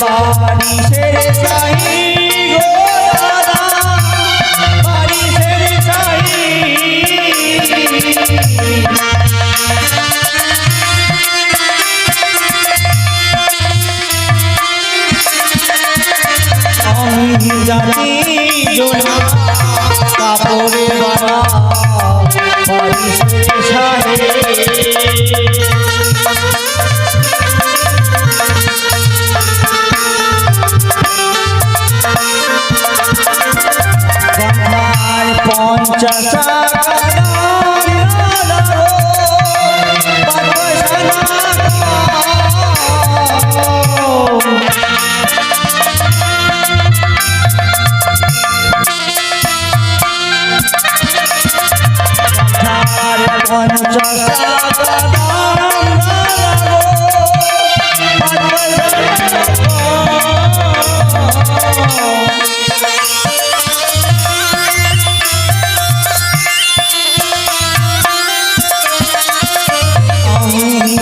বাড়ি ছেড়ে যাই গো দাদা, বাড়ি ছেড়ে যাই। আমি জানি জোনা কাপড়ে বাড়া বাড়ি ছেড়ে যাই। গঙ্গার 50 টাকা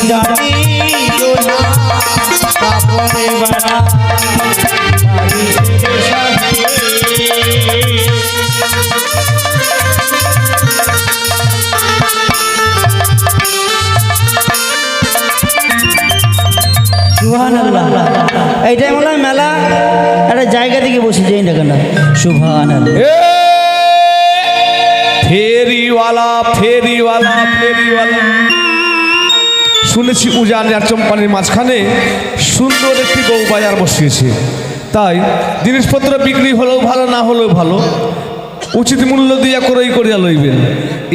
জানি জোনা কাপড়ে বাড়া বাড়ি ছেড়ে যাই। সুবহানাল্লাহ। এইটাই মনে হয় মেলা একটা জায়গা থেকে বসে যাই না কেন। সুবহানাল্লাহ। ফেরিওয়ালা ফেরিওয়ালা ফেরিওয়ালা, শুনেছি উজান আর চম্পানির মাঝখানে সুন্দর একটি গৌ বাজার বসিয়েছে। তাই জিনিসপত্র বিক্রি হলেও ভালো, না হলেও ভালো, উচিত মূল্য দিয়া ক্রয় করিয়া লইবেন।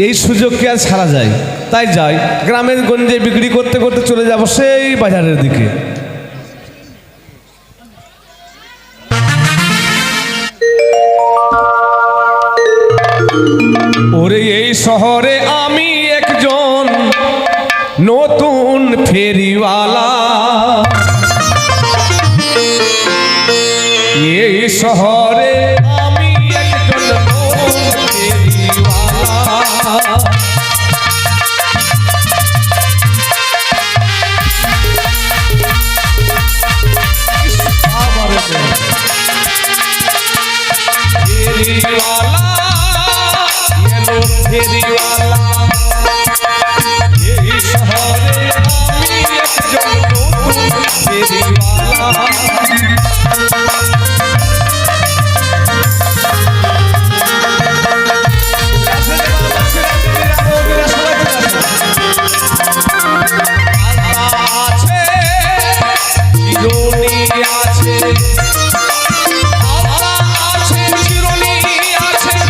এই সুযোগকে আর ছাড়া যায়। তাই যাই, গ্রামের গঞ্জে বিক্রি করতে করতে চলে যাব সেই বাজারের দিকে। ওরে এই শহরে আমি একজন নতুন ফেরিওয়ালা, এই শহরে আমি একজন নতুন ফেরিওয়ালা। ফেরিওয়ালা এই শহরে আমি একজন নতুন ফেরিওয়ালা। আছে চিরুনি আছে,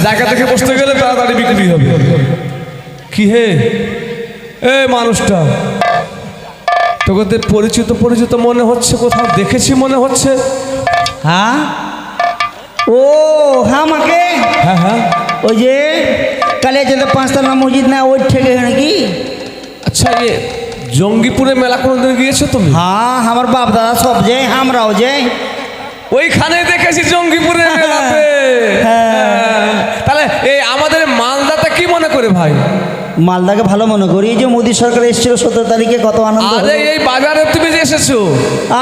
জায়গা থেকে বসতে গেলে তাড়াতাড়ি বিক্রি হবে। কি হে এ মানুষটা, তোকে পরিচিত পরিচিত মনে হচ্ছে, কোথাও দেখেছি মনে হচ্ছে। হ্যাঁ ও হ্যাঁ আমাকে, হ্যাঁ হ্যাঁ ওই যে কালে যে 5তলা মসজিদ না ওই থেকে নাকি। আচ্ছা, এ জঙ্গিপুরে মেলা কোনোদিন গিয়েছো তুমি? হ্যাঁ আমার বাপ দাদা সব যায়, আমরাও যাই ওইখানে দেখেছি জঙ্গিপুরে মেলাতে। তাহলে এই আমাদের মালদাতে কি মনে করে ভাই? মালদাকে ভালো মনে করি। এই যে মোদী সরকার এসেছিল 17 তারিখে, কত আনন্দ। আরে এই বাজারে তুমি যে এসেছো।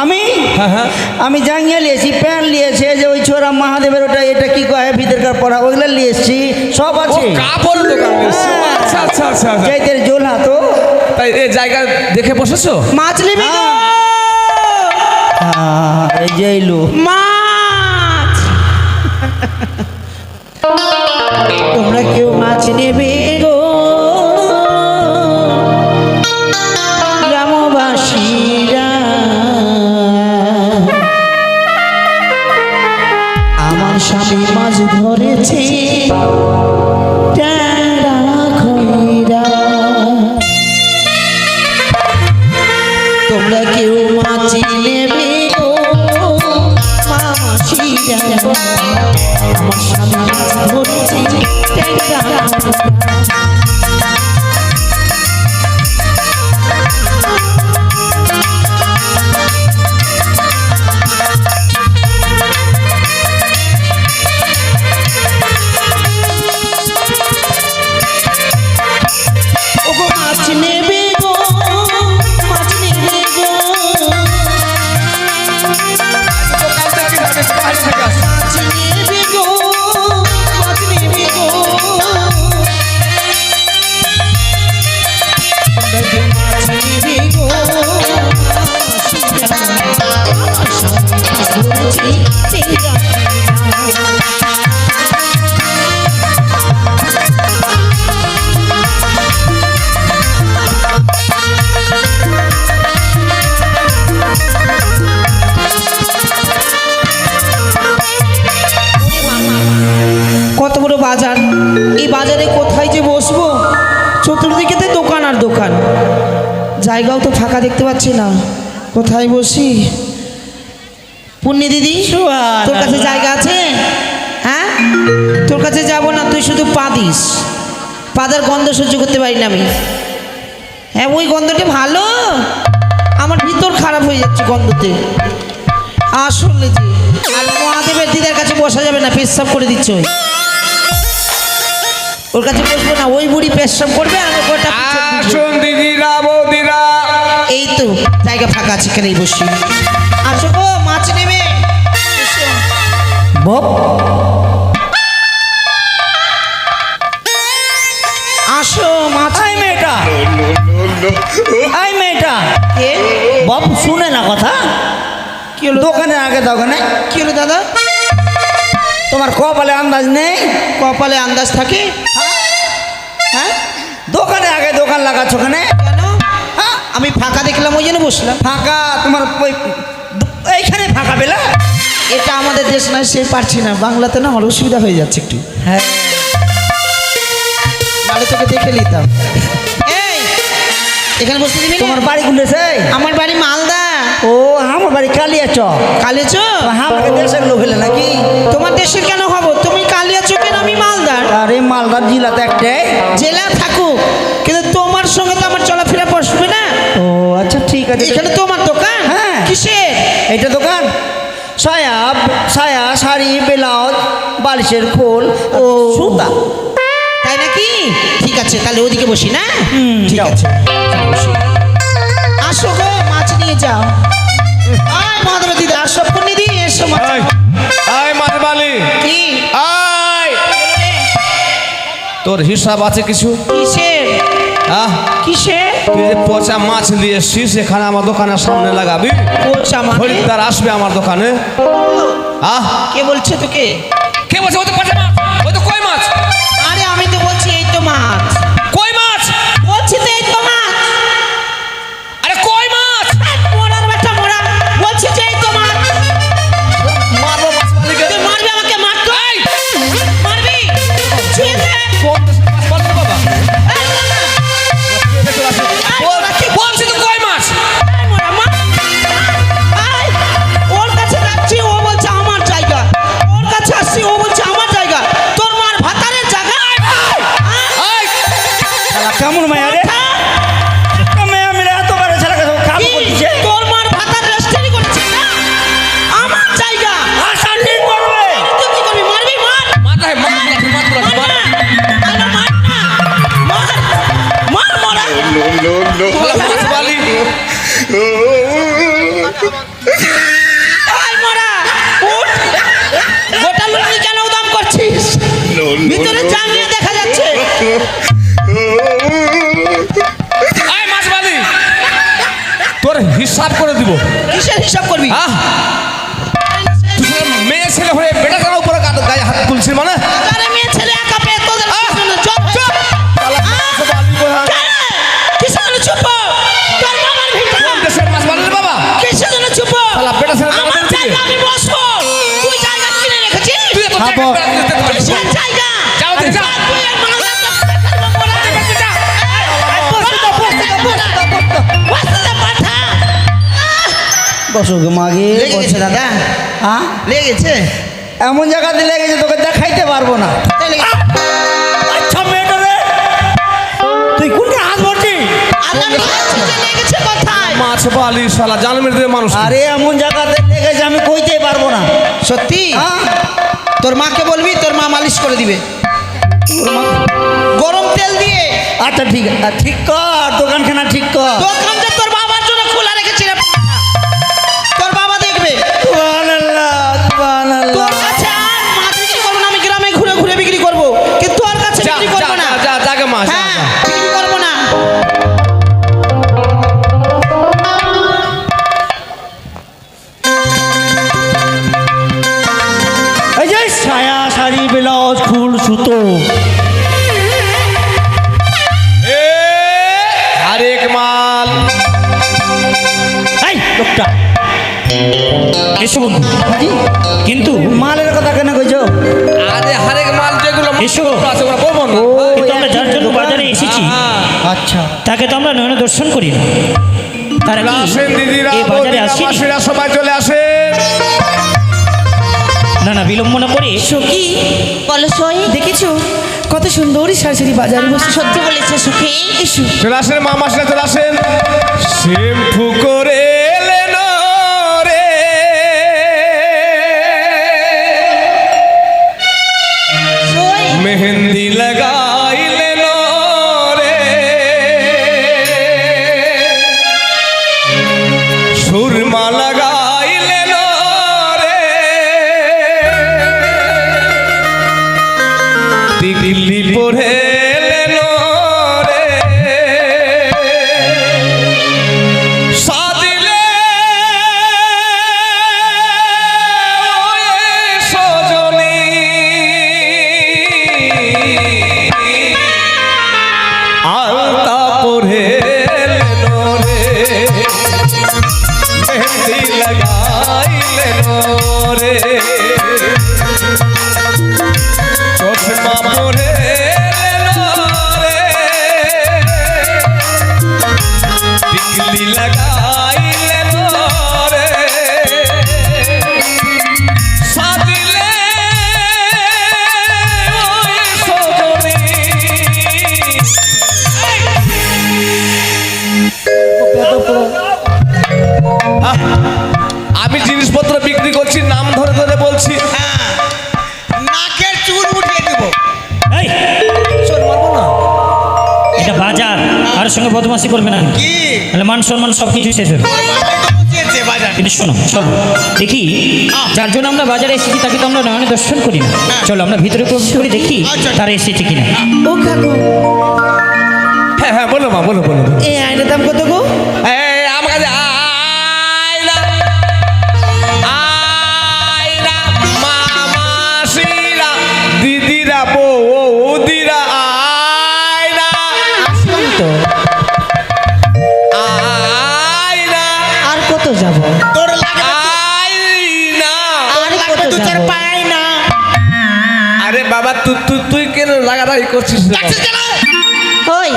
আমি হ্যাঁ হ্যাঁ আমি জাঙ্গিয়া নিয়েছি, প্যান্ট নিয়েছে, যে ওই ছোড়া মহাদেবের ওটা এটা কি কয় ভিতরকার পড়া ওইগুলো নিয়েছি, সব আছে। কাপড় দোকান। আচ্ছা আচ্ছা আচ্ছা, যাইতের জোলা তো। তাই এই জায়গা দেখে বসেছো? মাছ নিবি? এই যে এলো মাছ। তোমরা কেউ মাছ নেবে গো গ্রামবাসীরা? আমার স্বামী মাছ ধরেছে টেরা খইরা। তোমরা কেউ মাছ নেবে গো মামাসি আমার স্বামী মাছ ধরেছে ট্যাংরা। ওগো মাছ নেবে গো, মাছ নেবে গো, মাছ নেবে গো, মাছ নেবে গো, মাছ নেবে গো, আমার স্বামী মাছ ধরেছে ট্যাংরা। কত বড় বাজার, এই বাজারে কোথায় যে বসবো, চতুর্দিকে তো দোকান আর দোকান, জায়গাও তো ফাঁকা দেখতে পাচ্ছি না, কোথায় বসি? পুণ্যি দিদি, তোর কাছে জায়গা আছে? হ্যাঁ, তোর কাছে যাবো না, তুই শুধু পা দিস, পাদার গন্ধ সহ্য করতে পারি না আমি। হ্যাঁ, ওই গন্ধটা ভালো, আমার ভিতর খারাপ হয়ে যাচ্ছে গন্ধতে। আসলে যে আর মহাদেবের দিদার কাছে বসা যাবে না, পেশাব করে দিচ্ছে ওই, ওর কাছে বসবো না, ওই বুড়ি পেশাব করবে আর ওটা আসুন দিদিরা বৌদিরা, এই তো জায়গা ফাঁকা আছে, এখানেই বসি। আসো গো, মাছ নেবে, এসো। বপ আসো মাছ। আই মেয়েটা, আই মেয়েটা, কে? বপ শুনে না কথা, কি হলো? দোকানে আগে দোকানে কি হলো দাদা? তোমার কপালে আন্দাজ নেই? কপালে আন্দাজ থাকে? হ্যাঁ, দোকানে আগে দোকান লাগাচ্ছ কেনে? কেন? আমি ফাঁকা দেখলাম ওই জন্য বসলাম। ফাঁকা তোমার এইখানে ফাঁকা পেলে? এটা আমাদের দেশ নয়, সে পারছি না, বাংলাতে না আমার অসুবিধা হয়ে যাচ্ছে একটু, হ্যাঁ, নাহলে তোকে দেখে নিতাম। এই, এখানে বসতে দিবি না? তোমার বাড়ি কোনছে? আমার বাড়ি মালদা। ও, আমার বাড়ি কালিয়াচক। কালিয়াচক? আমাকে দেশের লোক হলে নাকি? তোমার দেশের কেন হব? তুমি কালিয়াচকের, আমি মালদার। আরে মালদার জেলাতে একটাই জেলা থাকুক, কিন্তু তোমার সঙ্গে তো আমার চলাফেরা বসবে না। ও আচ্ছা, ঠিক আছে। এখানে তোমার দোকান? হ্যাঁ। কিসের? এইটা দোকান সায়া, সায়া, শাড়ি, ব্লাউজ, বালিশের খোল, ও সুতা। তাই নাকি? ঠিক আছে, তাহলে ওদিকে বসি না? ঠিক যাও। আছে, বসি। আসো গো, মাছ নিয়ে যাও। আয় মহাদেব দিদি, আসো পুণ্যি দি, এসো মাছ। আয় আয় মারবালি, কি? আয়, তোর হিসাব আছে কিছু? কিসের? আহ, কিসের? তুই যে পচা মাছ নিয়ে এসছিস, এখানে আমার দোকানের সামনে লাগাবি, বলছা মানে? খরিদ্দার আসবে আমার দোকানে। আহ, কে বলছে তোকে? কে বলছে? ওই তো পচা মাছ, ওই তো কই মাছ, আরে আমি তো বলছি এই তো মাছ, কই মাছ, বলছি তো এই তো মাছ। আরে কই মাছ? মোড়ার বেটা মোড়া, বলছি যে এই তো মাছ। মারবো মাছ মালিকে। তুই মারবি আমাকে, মার তো। এই, মারবি? ছুঁয়ে দে। কোন দেশের মাছ মারবো বাবা? এই মোড়া, বলছি তো কই মাছ। এই মোড়া, মার। এই, ওর কাছে যাচ্ছি, ও বলছে আমার জায়গা। ওর কাছে আসছি, ও বলছে আমার জায়গা। তোর মার ভাতারের জায়গা? এই, শালা কেমন মায়া রে? মেয়া মিলে এত বড় ছেলেকে সব খাবো কি? করছে। তোর মার ভাতার রেস্টারি করেছে না? আমার জায়গা। আশা ঠিক করবে। তুই কি করবি? মারবি? মার। মাথায় মাছ মাছ মাছ মার মাছ। না। আরে মার না। মার। মার মোড়া। শালা মাছ বালি। এই মোড়া, উঠ। গোটা লুঙ্গি কেন উদাম করছিস? ভিতরে জানলা দেখা যাচ্ছে। এই মাছ বালি, তোর হিসাব করে দিব। কিসের হিসাব করবি? আহ, তুই শালা মেয়ে ছেলে হয়ে বেটা তার উপরে গায়ে হাত তুলছিস মানে? আরে মেয়ে ছেলে একা পেয়ে তোদের আহ! পিছনে চুপ। চুপ! শালা মাছ বালি কোথায়? কিসের জন্য চুপ? তোর মামার ভিতরে কোন দেশের মাছ বালি রে বাবা? কিসের জন্য চুপ? শালা বেটা ছেলে জায়গা আমার দিয়েছিস? জায়গা আমি বসবো। তুই জায়গা কিনে রেখেছিস? তুই এত জায়গা বল। বেড়া দিতে পারিস? কিসের জায়গা? যাও তুই যা। তুই আর মালদা তো দেখাবো মোড়া। যা। বসতে দে পাঠা। বসো গো মাগে। লেগেছে দাদা? হ্যাঁ, লেগেছে? এমন জায়গাতে লেগেছে তোকে দেখাইতে পারবো না। তাই লেগে- আচ্ছা মেয়েটা রে, তুই কোনটা হাত ভরছিস? আরে আমি বলছি যে লেগেছে কোথায়? মাছ বালি শালা জাল মেরে দেবে মানুষ। আরে এমন জায়গাতে লেগেছে আমি কইতেই পারবো না। সত্যি? হ্যাঁ? তোর মাকে বলবি, তোর মা মালিশ করে দিবে গরম তেল দিয়ে। আচ্ছা ঠিক আছে, ঠিক কর দোকানখানা ঠিক কর। দোকানটা তোর বাবার জন্য খোলা রেখেছিলাম, তোর বাবা দেখবে। সুবহানাল্লাহ, সুবহানাল্লাহ। তোর কাছে আর মাছ বিক্রি করবো না, আমি গ্রামে ঘুরে ঘুরে বিক্রি করবো, কিন্তু তোর কাছে যা বিক্রি করবো না। যা যাকে মাছ হ্যাঁ, বিক্রি করবো না। এই যে ছায়া শাড়ি ব্লাউজ ফুল সুতো, হরেক মাল। এই লোকটা এসো বন্ধু, জি, কিন্তু মালের কথা কেন কইছো? আরে হরেক মাল যেগুলো এসো। আছে ওরা বলবো না। কিন্তু আমরা যার জন্য বাজারে এসেছি আচ্ছা তাকে তো আমরা নয়ন দর্শন করি না। তারা কি আসেন দিদিরা, এই বাজারে বৌদিরা, আসেনি? মাসিরা সবাই চলে আসেন। না না, বিলম্ব না করে সখী বলো সই, দেখেছো কত সুন্দরী সারি বাজারে বসে? সত্যি বলেছে সখী। এসো। চলে আসেন মা মাসিরা চলে আসেন। শ্যাম্পু করে এলেন রে, সই। মেহেন্দি লাগাইলেন রে, সুরমা লাগাইলেন রে, দিল্লি পরে এলেন রে, সাজিলে সজনী আলতা পরে এলেন রে, মেহেন্দি লাগাইলেন রে, চশমা পরে এলেন রে, টিকলি লাগাইলেন রে, সাজিলে ওই সজনী। আমি জিনিসপত্র বিক্রি করছি, নাম ধরে ধরে বলছি। নাকের চুল উঠিয়ে দেবো। এই, চোর মারবো না। এটা বাজার, কারোর সঙ্গে বদমাশি করবে না, কি তাহলে মান সম্মান সব কিছু শেষ হবে। বুঝিয়েছে বাজার? কিন্তু শোনো চলো দেখি, যার জন্য আমরা বাজারে এসেছি তাকে তো আমরা নয়নে দর্শন করি না। চলো আমরা ভিতরে প্রবেশ করে দেখি তারা এসেছে কিনা। ও কাকু, হ্যাঁ হ্যাঁ, বলো মা, বলো বলো। এই আয়নার দাম কত গো? এই আমার কাছে আয়না, আয়না, মামাসিরা, দিদিরা, বৌদিরা, আয়না, আসলাম তো। আয়না, আর কত যাব? তোর আয়না। আর কত যাব? পাই না। আরে বাবা, তুই কেন লাগারাই করছিস রে বাবা? ওই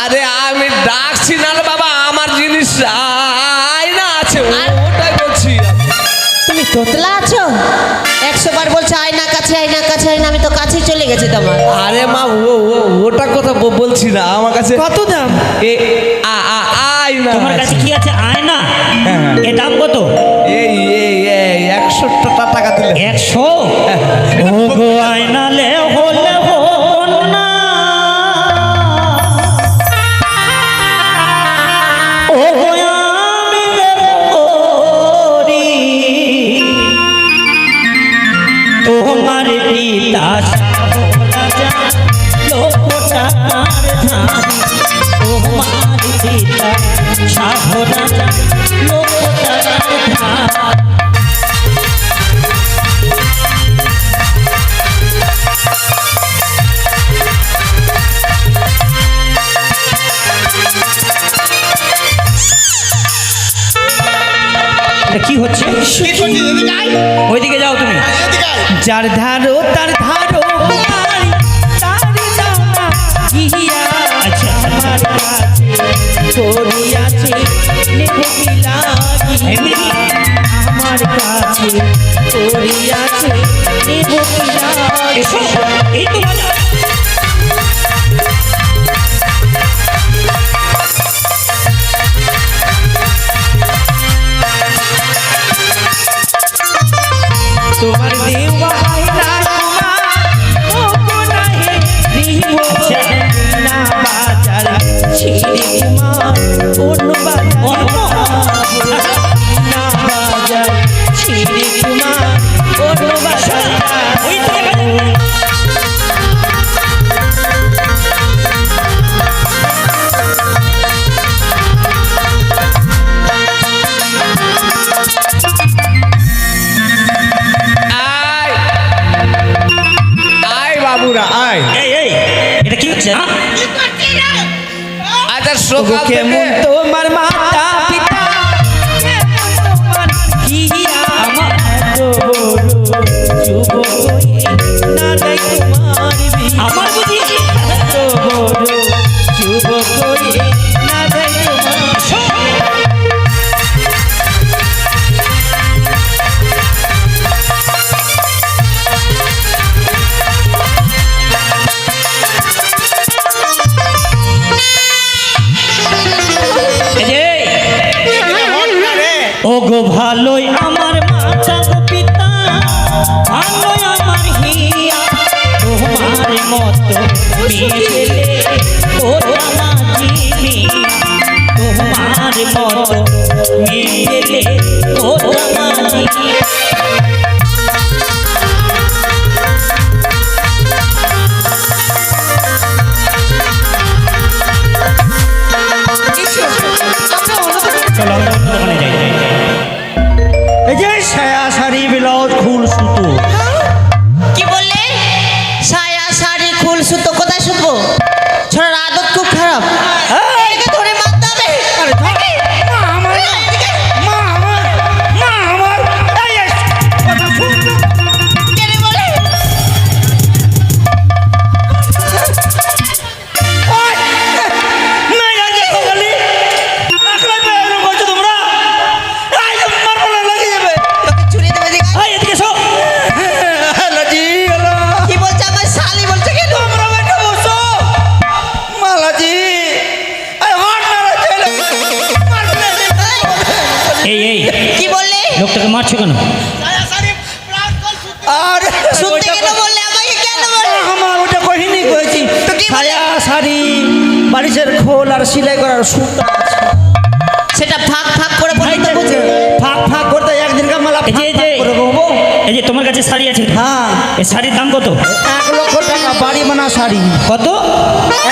আরে আমি ডাকছি না রে বাবা, আমার জিনিস আয়না আছে, ওটাই বলছি। তুমি তোতলা আছো? 100 বার বলছো আয়না কাছে, আয়না কাছে, আয়না, আমি তো কাছে চলে গেছি তোমার। আরে মা, ওটা কথা বলছি না, আমার কাছে কত দাম? এ আয়না তোমার কাছে কি আছে? আয়না? হ্যাঁ। এর দাম কত? এই 100 টাকা দিলে। 100? ও গো আয়না লে হলে হল না, ও গো আমি দেব করি, তোমার পিতা রাজা লোকটার ধারি, তোমার পিতা শাহ রাজা লোকটার ধারি। এটা কি হচ্ছে? ওইদিকে যাও তুমি। যার ধারো তার ধারো ভাই, তার জানা গিয়া আচ্ছা আমার কাছে করিয়াছে নেবো কি লাগিয়া, আমার কাছে করিয়াছে এসো এই তো বাজার। তোমার দেওয়া হয় না তোমার মোকনাহে দিব না বাজার ছিড়ে তোমার অন্য বাজার না বাজার ছিড়ে তোমার অন্য বাজার ওই তো দেখা যাবে। আয় আয় বাবুরা আয়। এই এটা কি হচ্ছে হ্যাঁ? আচ্ছা সকাল কেমন থেকে তোমার মাতা পিতা কেমন তোমার হিয়া আমার যুবক না দেয় তোমার বিয়া আমার বুঝি যুবক না দেয় তোমার এই যে ও গো ভালোই আমার মাতা গো পিতা ভালোই আমার হিয়া তোমার মতো মিলে ও রামাজি মিয়া তোমার মতো মিলে ও রামাজি চলো আমরা দোকানে যাই। এই যে সায়া শাড়ি ব্লাউজ ফুল সুতো কি বললে? সায়া শাড়ি ফুল সুতো কোথায় শুনবো? ছোড়ার আদত খুব খারাপ। একে ধরে মারতে হবে। কে রে বলে? তোকে চুরি দেবে দিকে। এই এদিকে এসো। কি বলছে? আমার শালি বলছে কেন? এই কি বললে? লোকটাকে মারছো কেন? শুনতে কেন বললে? আমাকে কেন বললে? আমার ওটা কহিনি কয়েছি তো কি বলে? সায়া শাড়ি বালিশের খোল আর সেলাই করার সুতা সেটা ফাঁক ফাঁক করে বলে তো বুঝে। ফাঁক ফাঁক করতে একদিনকার মেলা এই যে, এই যে। ফাঁক করে বলবো এই যে তোমার কাছে শাড়ি আছে হ্যাঁ এই শাড়ির দাম কত? 1 লক্ষ টাকা বাড়ি বানা শাড়ি কত?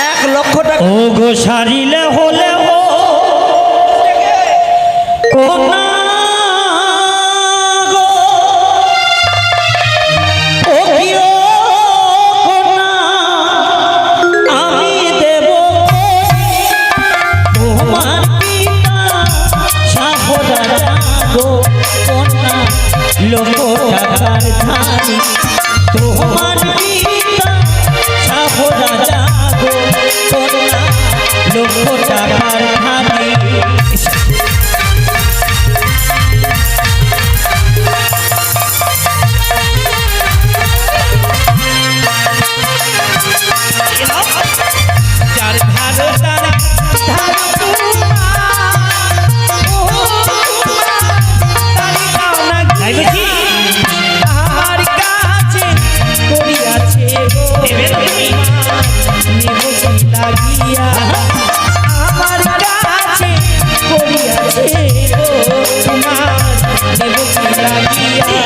1 লক্ষ টাকা ও গো শাড়িলে হলে হো কোনা গো ও কি ও কোনা আমি দেব তোমার পিতা সাহরা গো কোনা লোক টাকার ধানি তোমার পিতা সাহরা গো কোনা লোক টাকার ধানি যার ধারো তারা ধারো তাই বুঝি? তাহার কাছে করিয়াছে গো দেবে না তুমি? নিবতি লাগিয়া আমার কাছে করিয়াছে গো তোমার নিবতি লাগিয়া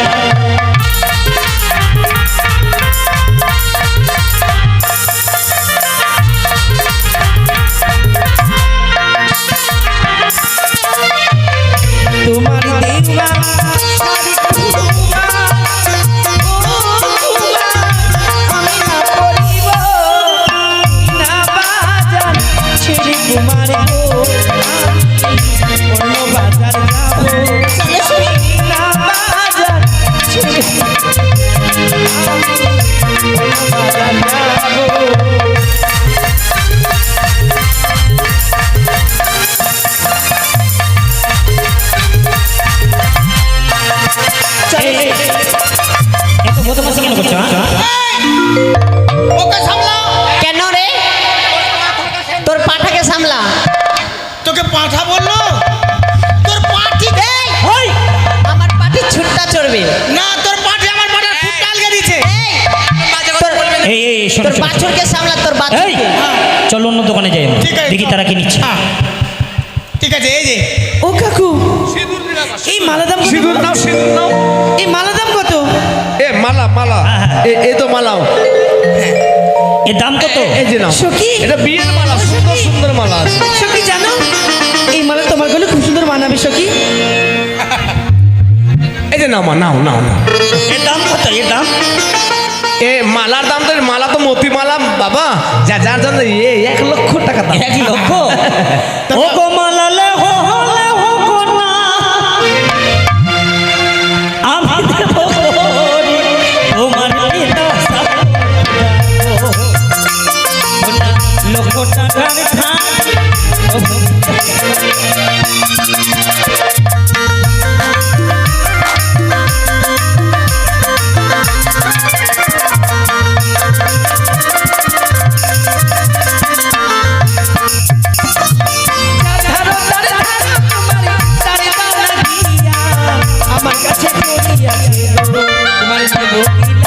তোমার দেওয়া শাড়ি আমি না পরিব না বাজার ছেড়ে তোমার গো অন্য বাজার যাবো না বাজার ছেড়ে অন্য বাজার যাবো এত বদমাশি কেন করছো হ্যাঁ? ওকে সামলা। কেন রে তোর পাঠাকে সামলা। তোকে পাঠা বললো? তোর পাঠি এই, আমার পাটি ছুটটা চড়বে। না, তোর পাঠি আমার পাঠার খুব টালকে দিচ্ছে। এই শোনো তোর বাছুরকে সামলা, তোর এই বাছুরকে। চলো অন্য দোকানে যাই আমরা। ঠিক আছে, দেখি তারা কি নিচ্ছে। ঠিক আছে, এই যে ও কাকু এই মালা দাম কত? সিঁদুর নাও, সিঁদুর নাও। এই মালা দাম কত? এ মালা, মালা, এ তো মালাও। এর দাম কত? এই যে নাও, সখী এটা বিয়ের মালা, সুন্দর সুন্দর মালা আছে। সখী জানো এই মালা তোমার গলে খুব সুন্দর মানাবে সখী। এই যে নাও মা, নাও নাও নাও। এর দাম কত? এর দাম এ মালার দাম তো, মালা তো মতি মালা বাবা, যা যার জন্য 1 লক্ষ টাকা দাম। 1 লক্ষ? ও গো মালালে হো হলে হো গো না, আমি দেব করি তোমার পিতা সাগো। লক্ষ টাকার খাট আমার কাছে পড়িয়াছে গো, তোমার দেব কিনা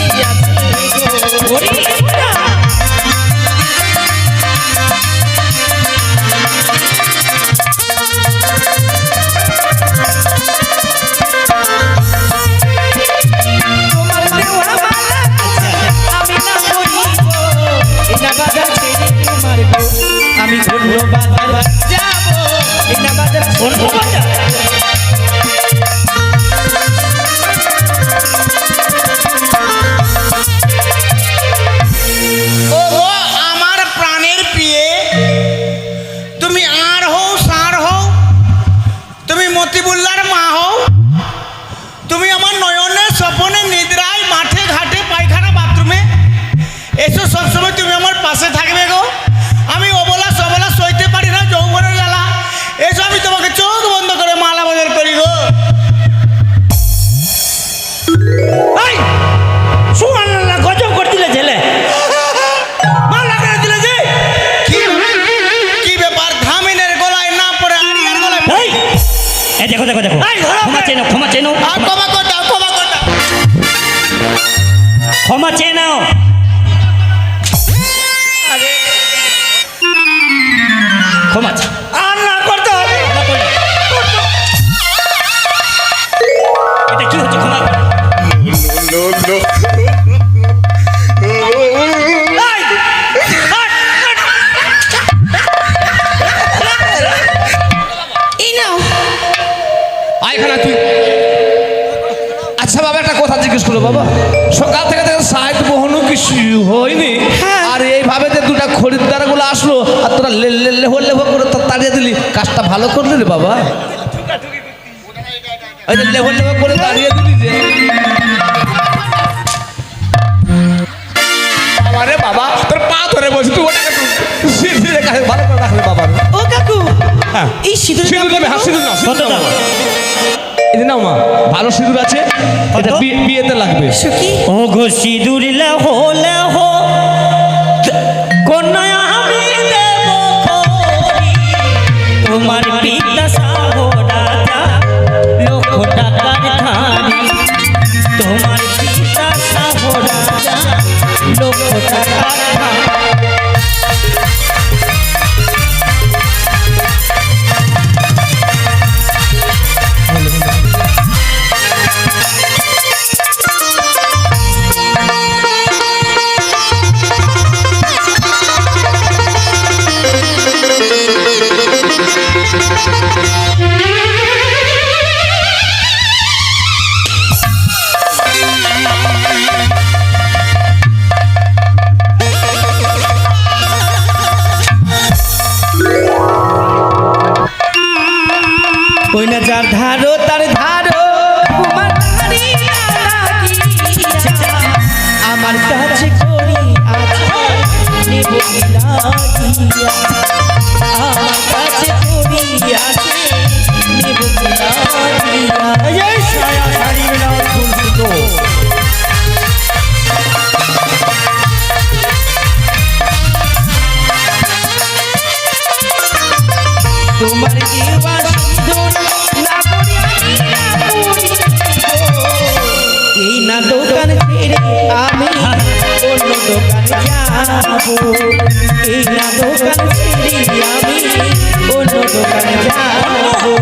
দিয়া, আমার কাছে পড়িয়াছে গো। তোমার দেওয়া মালা আমি না পড়িব, এটা বাজার ছেড়ে তোমার গো, আমি অন্য বাজার যাব, এটা বাজার অন্য বাজার? ও গো আমার প্রাণের প্রিয়ে, তুমি আর হও সার হও, তুমি মতিবুল্লার মা হও, তুমি আমার নয়নে স্বপনে নিদ্রায় মাঠে ঘাটে পায়খানা বাথরুমে এসো, সবসময় তুমি আমার পাশে থাকবে গো। আমি অবলা সবলা সইতে পারি না যৌবনের জ্বালা, এসো আমি তোমাকে চোখ বন্ধ করে মালা বদল করি গো। সুবহানাল্লাহ, গজব করে দিলে ছেলে। মালা করে দিলে যে। কি কি ব্যাপার, ধামিনের গলায় না পড়ে আরিয়ার গলায় পড়ে? এই, এই দেখো দেখো দেখো, ক্ষমা চেয়ে নাও, ক্ষমা চেয়ে নাও, আর ক্ষমা কর দাও, ক্ষমা কর দাও। ক্ষমা চেয়ে নাও। ক্ষমা চে- আর না করতে হবে। ক্ষমা করে দাও। এটা কি হচ্ছে? ক্ষমা করো। এই নাও। আয়খানা তুই। আচ্ছা বাবা, একটা কথা জিজ্ঞেস করো বাবা, সকাল থেকে সাহিত্য বহনও কিছু হয়নি, আর এইভাবে যে দুটা খরিদ্দার গুলো আসলো আর তোরা লেহ করে তাড়িয়ে দিলি, কাজটা ভালো করলি রে বাবা। ওই যে লেহ করে তাড়িয়ে দিলি যে। আরে বাবা, তোর পা ধরে বলছি, তুই ওটাকে ধীরে কাছে ভালো করে রাখলে বাবা। ও কাকু হ্যাঁ, এই সিঁদুর সিঁদুর দেবে, হ্যাঁ সিঁদুর নাও, কত সিঁদুর দাম? নাও। এই যে নাও মা, ভালো সিঁদুর আছে, এটা বিয়েতে লাগবে। সখী ও গো সিঁদুর লেহো লেহো, কন্যা আমি দেব করি তোমার পিতা সাহো রাজা, লক্ষ টাকার ধানি। তোমার পিতা সাহো রাজা, লক্ষ টাকার ধানি। ওই না যার ধারো তার ধারো, তোমার ধারি আমার কাছে করি আছে নেব লাগিয়া, আমার কাছে করি আছে নেব লাগিয়া। এই যে সায়া শাড়ি মেলা ফুল সুতো দোকান ছেড়ে আমি অন্য দোকানে যাবো, এই না দোকান ছেড়ে আমি অন্য দোকানে যাবো।